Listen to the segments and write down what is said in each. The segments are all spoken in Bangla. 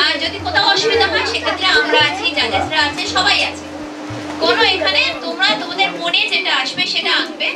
আর যদি কোথাও অসুবিধা হয় সেক্ষেত্রে আমরা আছি, জাজেসরা আছে, সবাই আছে। কোনো এখানে তোমরা তোমাদের মনে যেটা আসবে সেটা আঁকবে।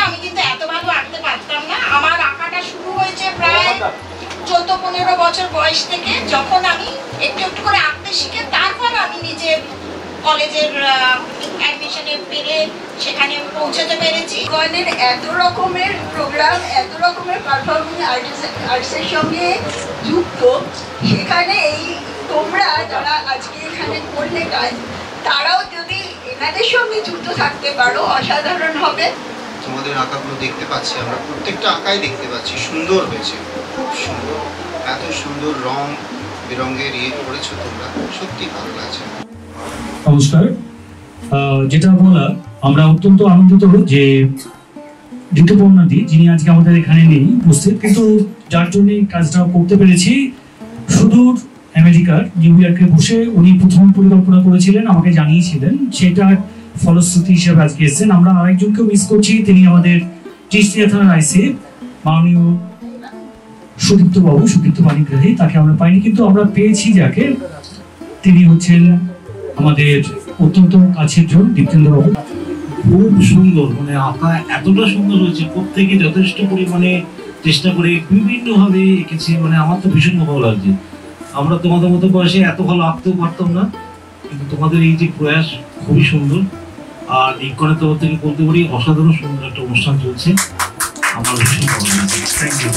আমি কিন্তু এত ভালো আঁকতে পারতাম না। আমার আঁকাটা শুরু হয়েছে প্রায় 14-15 বছর বয়স থেকে, যখন আমি একটু একটু করে আঁকতে শিখে তারপর আমি নিজের কলেজের অ্যাডমিশনে পেরে সেখানে পৌঁছতে পেরেছি। গয়নের এত রকমের প্রোগ্রাম, এত রকমের পারফর্মিং আর্টসের সঙ্গে যুক্ত, সেখানে এই তোমরা যারা আজকে এখানে করলে কাজ, তারাও যদি এনাদের সঙ্গে যুক্ত থাকতে পারো অসাধারণ হবে। তোমাদের আঁকাগুলো দেখতে পাচ্ছি, আমরা প্রত্যেকটা আঁকাই দেখতে পাচ্ছি সুন্দর হয়েছে, খুব সুন্দর, এত সুন্দর রং বেরঙের করেছো তোমরা, সত্যি ভালো লাগছে। নমস্কার, যেটা বলা, আমরা অত্যন্ত আনন্দিত যে ঋতুপর্ণাদি যিনি আজকে আমাদের এখানে নেই উপস্থিত, কিন্তু যার জন্য কাজটা করতে পেরেছি, সুদূর আমেরিকার নিউ ইয়র্কে বসে উনি প্রথম পরিকল্পনা করেছিলেন, আমাকে জানিয়েছিলেন, সেটা ফলশ্রুতি হিসেবে আজকে এসেছেন। আমরা আরেকজনকেও মিস করছি, তিনি আমাদের টিসিয়া থানার আইসি মাননীয় সুদীপ্ত বাবু, সুদীপ্ত পানিগ্রাহী, তাকে আমরা পাইনি, কিন্তু আমরা পেয়েছি যাকে, তিনি হচ্ছেন আমাদের অত্যন্ত কাছের জন দীপ্তেন্দ্র বাবু। খুব সুন্দর, মানে আঁকা এতটা সুন্দর হয়েছে, প্রত্যেকে যথেষ্ট পরিমাণে চেষ্টা করে বিভিন্নভাবে এঁকেছে, মানে আমার তো ভীষণ ভালো লাগছে। আমরা তোমাদের মতো বয়সে এত ভালো আঁকতেও পারতাম না, কিন্তু তোমাদের এই যে প্রয়াস খুবই সুন্দর। আর ইকনের তরফ থেকে বলতে পারি অসাধারণ সুন্দর একটা অনুষ্ঠান চলছে, আমার ভীষণ ভালো লাগছে। Thank you.